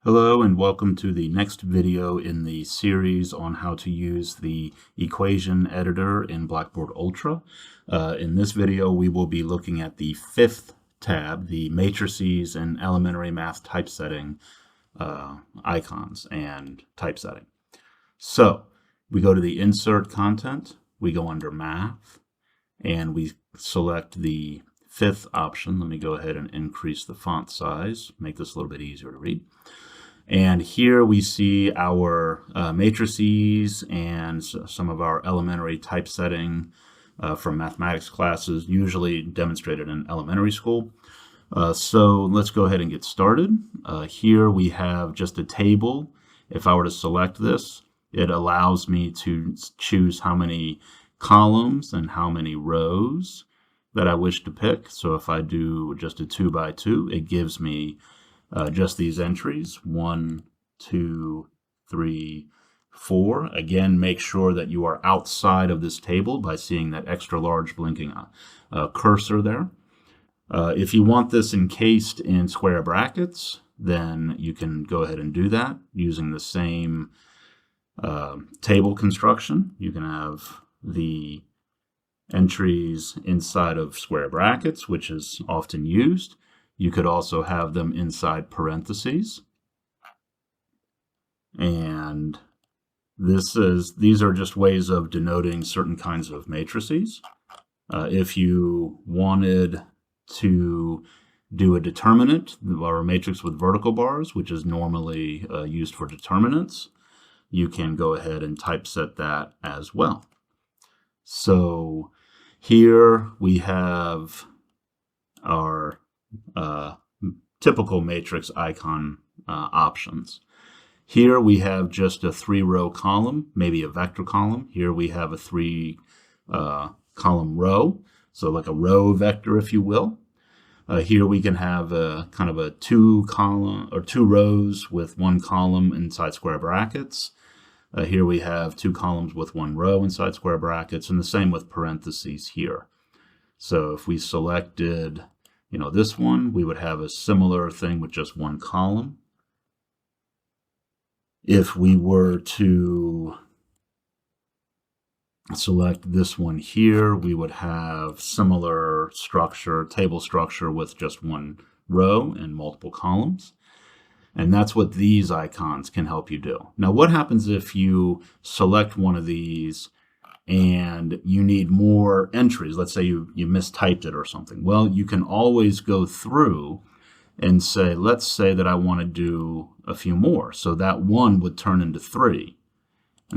Hello and welcome to the next video in the series on how to use the equation editor in Blackboard Ultra. In this video we will be looking at the fifth tab, the matrices and elementary math typesetting icons and typesetting. So we go to the insert content, we go under math, and we select the fifth option. Let me go ahead and increase the font size, make this a little bit easier to read. And here we see our matrices and some of our elementary typesetting from mathematics classes, usually demonstrated in elementary school. So let's go ahead and get started. Here we have just a table. If I were to select this, it allows me to choose how many columns and how many rows that I wish to pick. So if I do just a 2 by 2, it gives me just these entries, 1, 2, 3, 4. Again, make sure that you are outside of this table by seeing that extra large blinking cursor there. If you want this encased in square brackets, then you can go ahead and do that using the same table construction. You can have the entries inside of square brackets, which is often used. You could also have them inside parentheses. And these are just ways of denoting certain kinds of matrices. If you wanted to do a determinant or a matrix with vertical bars, which is normally used for determinants, you can go ahead and typeset that as well. So here we have our typical matrix icon options. Here we have just a 3-row column, maybe a vector column. Here we have a 3-column row, so like a row vector, if you will. Here we can have a kind of a 2 rows with 1 column inside square brackets. Here we have 2 columns with 1 row inside square brackets, and the same with parentheses here. So if we selected this one, we would have a similar thing with just 1 column. If we were to select this one here, we would have similar structure, table structure with just 1 row and multiple columns. And that's what these icons can help you do. Now, what happens if you select one of these and you need more entries? Let's say you mistyped it or something. Well, you can always go through and say, let's say that I want to do a few more. So that 1 would turn into 3.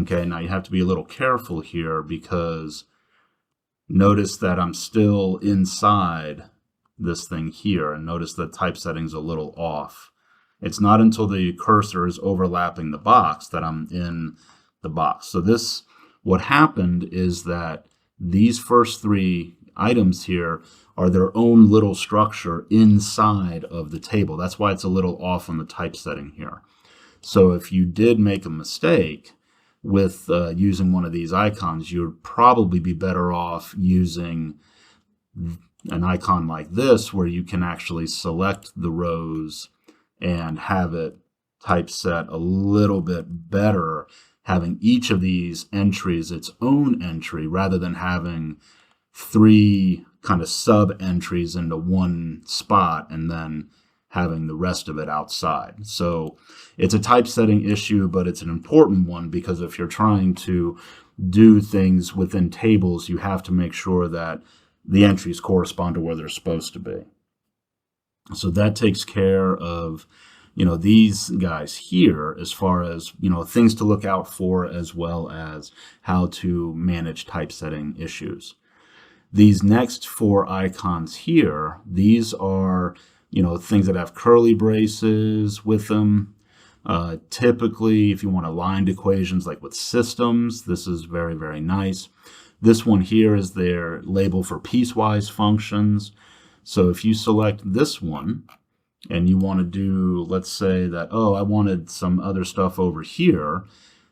Okay, now you have to be a little careful here because notice that I'm still inside this thing here, and notice the typesetting's a little off. It's not until the cursor is overlapping the box that I'm in the box. So what happened is that these first 3 items here are their own little structure inside of the table. That's why it's a little off on the typesetting here. So if you did make a mistake with using one of these icons, you'd probably be better off using an icon like this, where you can actually select the rows and have it typeset a little bit better, having each of these entries its own entry rather than having 3 kind of sub entries into one spot and then having the rest of it outside. So it's a typesetting issue, but it's an important one because if you're trying to do things within tables, you have to make sure that the entries correspond to where they're supposed to be. So that takes care of these guys here as far as things to look out for, as well as how to manage typesetting issues. These next 4 icons here, these are things that have curly braces with them. Typically, if you want aligned equations like with systems, this is very, very nice. This one here is their label for piecewise functions. So if you select this one and you want to do, let's say that, I wanted some other stuff over here.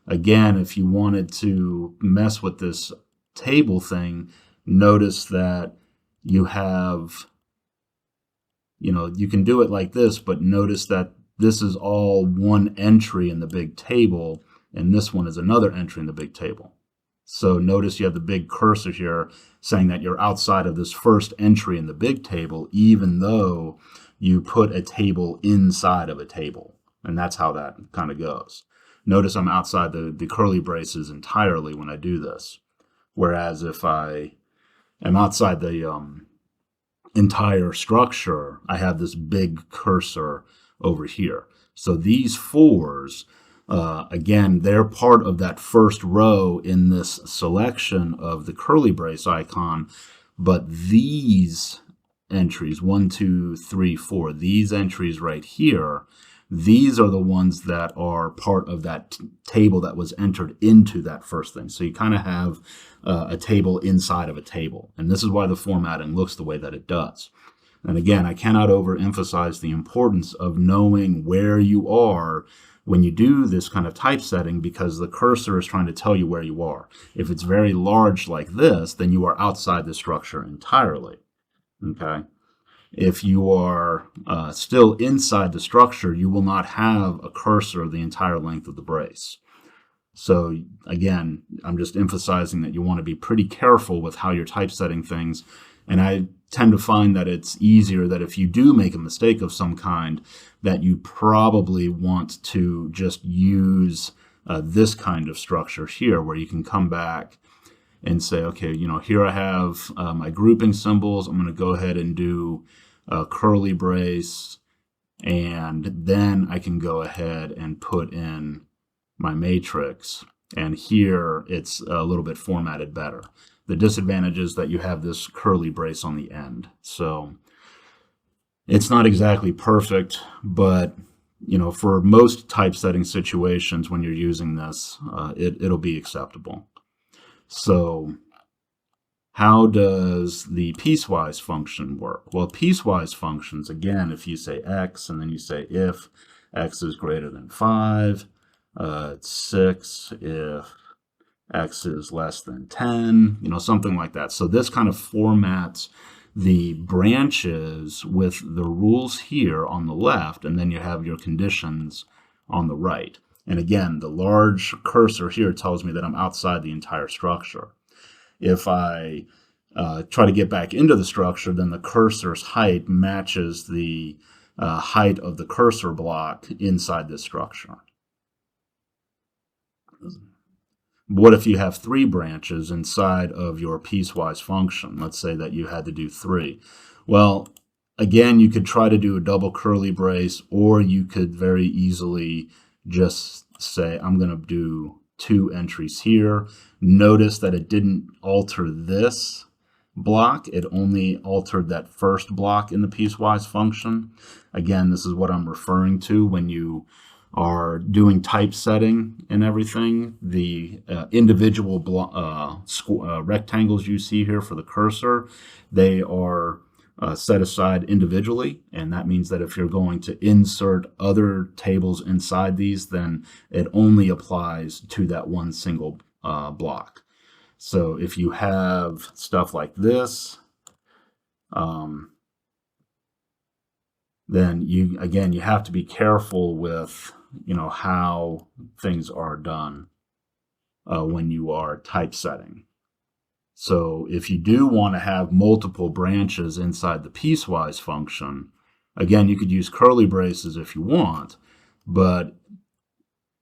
Again, if you wanted to mess with this table thing, notice that you have, you can do it like this, but notice that this is all one entry in the big table, and this one is another entry in the big table. So notice you have the big cursor here saying that you're outside of this first entry in the big table, even though you put a table inside of a table. And that's how that kind of goes. Notice I'm outside the curly braces entirely when I do this. Whereas if I am outside the entire structure, I have this big cursor over here. So these fours, again, they're part of that first row in this selection of the curly brace icon, but these entries, 1, 2, 3, 4, these entries right here, these are the ones that are part of that table that was entered into that first thing. So you kind of have a table inside of a table. And this is why the formatting looks the way that it does. And again, I cannot overemphasize the importance of knowing where you are when you do this kind of typesetting, because the cursor is trying to tell you where you are. If it's very large like this, then you are outside the structure entirely. Okay. If you are still inside the structure, you will not have a cursor the entire length of the brace. So again, I'm just emphasizing that you want to be pretty careful with how you're typesetting things. And I tend to find that it's easier that if you do make a mistake of some kind, that you probably want to just use this kind of structure here, where you can come back and say, okay, here I have my grouping symbols. I'm going to go ahead and do a curly brace, and then I can go ahead and put in my matrix. And here it's a little bit formatted better. The disadvantage is that you have this curly brace on the end. So it's not exactly perfect, but for most typesetting situations when you're using this, it'll be acceptable. So how does the piecewise function work? Well, piecewise functions, again, if you say x and then you say if x is greater than 5, it's 6 if x is less than 10, something like that. So this kind of formats the branches with the rules here on the left, and then you have your conditions on the right. And again, the large cursor here tells me that I'm outside the entire structure. If I try to get back into the structure, then the cursor's height matches the height of the cursor block inside this structure. What if you have 3 branches inside of your piecewise function? Let's say that you had to do 3. Well, again, you could try to do a double curly brace, or you could very easily just say, I'm going to do 2 entries here. Notice that it didn't alter this block. It only altered that first block in the piecewise function. Again, this is what I'm referring to when you are doing typesetting and everything. The individual rectangles you see here for the cursor, they are set aside individually, and that means that if you're going to insert other tables inside these, then it only applies to that one single block. So if you have stuff like this, then you have to be careful with how things are done when you are typesetting. So if you do want to have multiple branches inside the piecewise function, again, you could use curly braces if you want, but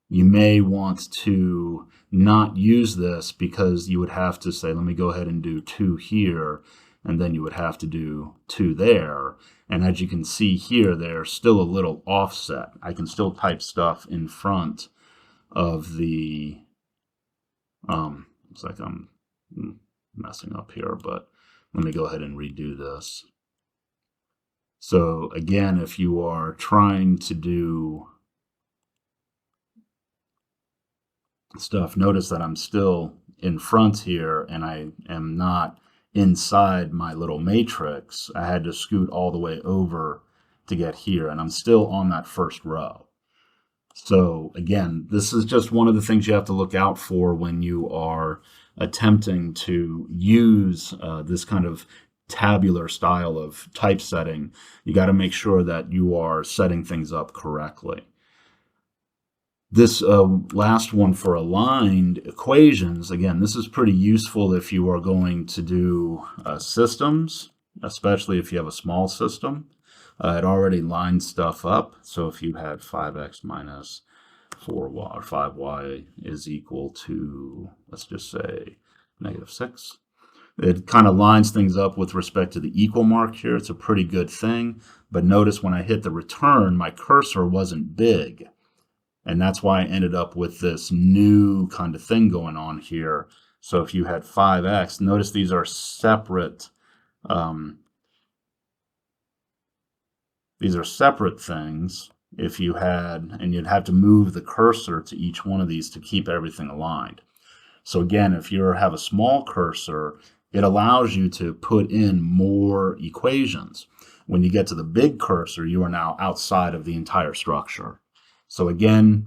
you may want to not use this, because you would have to say, let me go ahead and do 2 here, and then you would have to do 2 there. And as you can see here, there's still a little offset. I can still type stuff in front of the, looks like I'm messing up here, but let me go ahead and redo this. So again, if you are trying to do stuff, notice that I'm still in front here, and I am not inside my little matrix. I had to scoot all the way over to get here, and I'm still on that first row. So again, this is just one of the things you have to look out for when you are attempting to use this kind of tabular style of typesetting, you got to make sure that you are setting things up correctly. This last one for aligned equations, again, this is pretty useful if you are going to do systems, especially if you have a small system. It already lines stuff up. So if you had 5x minus 4y or 5y is equal to, let's just say, -6. It kind of lines things up with respect to the equal mark here. It's a pretty good thing. But notice when I hit the return, my cursor wasn't big. And that's why I ended up with this new kind of thing going on here. So if you had 5x, notice these are separate. These are separate things. If you had, and you'd have to move the cursor to each one of these to keep everything aligned. So again, if you have a small cursor, it allows you to put in more equations. When you get to the big cursor, you are now outside of the entire structure. So again,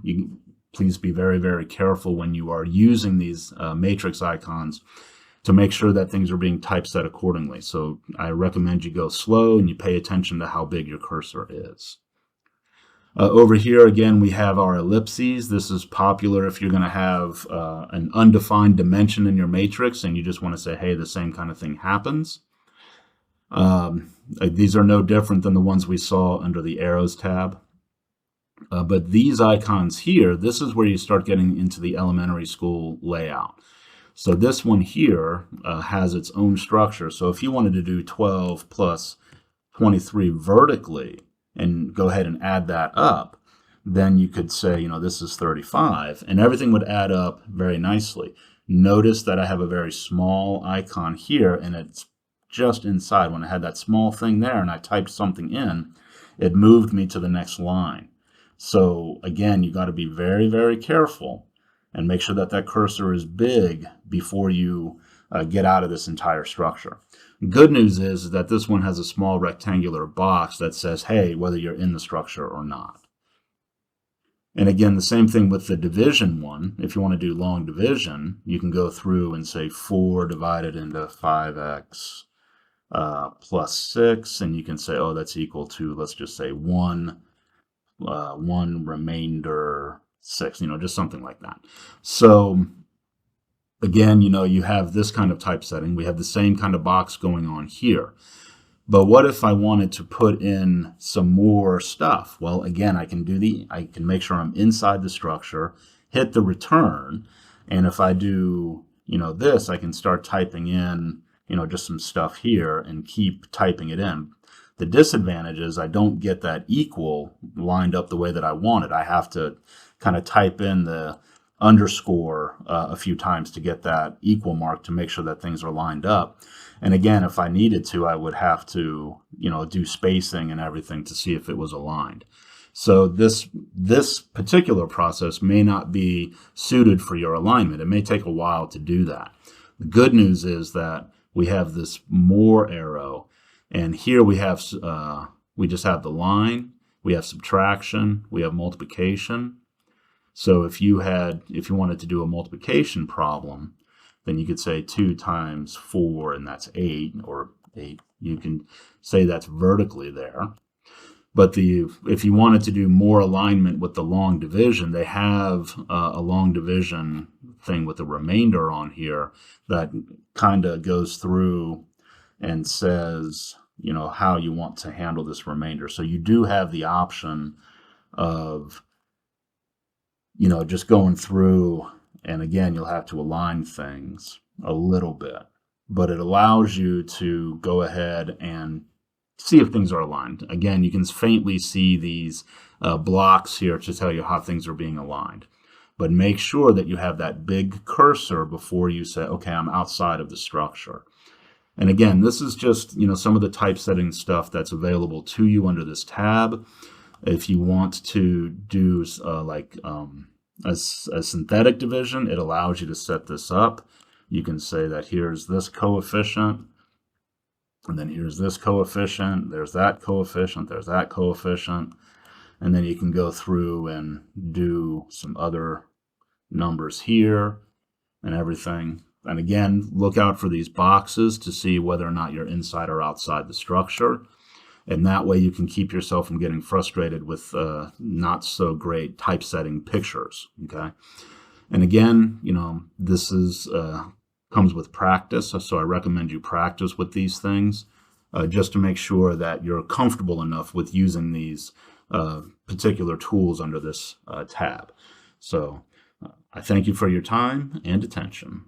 please be very, very careful when you are using these matrix icons to make sure that things are being typeset accordingly. So I recommend you go slow and you pay attention to how big your cursor is. Over here, again, we have our ellipses. This is popular if you're going to have an undefined dimension in your matrix and you just want to say, hey, the same kind of thing happens. These are no different than the ones we saw under the arrows tab. But these icons here, this is where you start getting into the elementary school layout. So this one here has its own structure. So if you wanted to do 12 plus 23 vertically and go ahead and add that up, then you could say, you know, this is 35, and everything would add up very nicely. Notice that I have a very small icon here, and it's just inside. When I had that small thing there and I typed something in, it moved me to the next line. So again, you got to be very, very careful and make sure that that cursor is big before you get out of this entire structure. Good news is that this one has a small rectangular box that says, hey, whether you're in the structure or not. And again, the same thing with the division one. If you want to do long division, you can go through and say 4 divided into 5x plus 6, and you can say, oh, that's equal to, let's just say 1 remainder 6, you know, just something like that. So again, you know, you have this kind of typesetting. We have the same kind of box going on here. But what if I wanted to put in some more stuff? Well, again, I can make sure I'm inside the structure, hit the return, and if I do, you know, this, I can start typing in, you know, just some stuff here and keep typing it in. The disadvantage is I don't get that equal lined up the way that I want it. I have to kind of type in the underscore a few times to get that equal mark to make sure that things are lined up. And again, if I needed to, I would have to, you know, do spacing and everything to see if it was aligned. So this particular process may not be suited for your alignment. It may take a while to do that. The good news is that we have this more arrow, and here we have we just have the line, we have subtraction, we have multiplication. So if you wanted to do a multiplication problem, then you could say 2 times 4, and that's 8, or 8. You can say that's vertically there. But if you wanted to do more alignment with the long division, they have a long division thing with a remainder on here that kind of goes through and says, you know, how you want to handle this remainder. So you do have the option of, you know, just going through, and again, you'll have to align things a little bit, but it allows you to go ahead and see if things are aligned. Again, you can faintly see these blocks here to tell you how things are being aligned, but make sure that you have that big cursor before you say, okay, I'm outside of the structure. And again, this is just, you know, some of the typesetting stuff that's available to you under this tab. If you want to do a synthetic division, it allows you to set this up. You can say that here's this coefficient, and then here's this coefficient, there's that coefficient, there's that coefficient, and then you can go through and do some other numbers here and everything. And again, look out for these boxes to see whether or not you're inside or outside the structure. And that way you can keep yourself from getting frustrated with not so great typesetting pictures. Okay. And again, this is comes with practice. So I recommend you practice with these things just to make sure that you're comfortable enough with using these particular tools under this tab. So I thank you for your time and attention.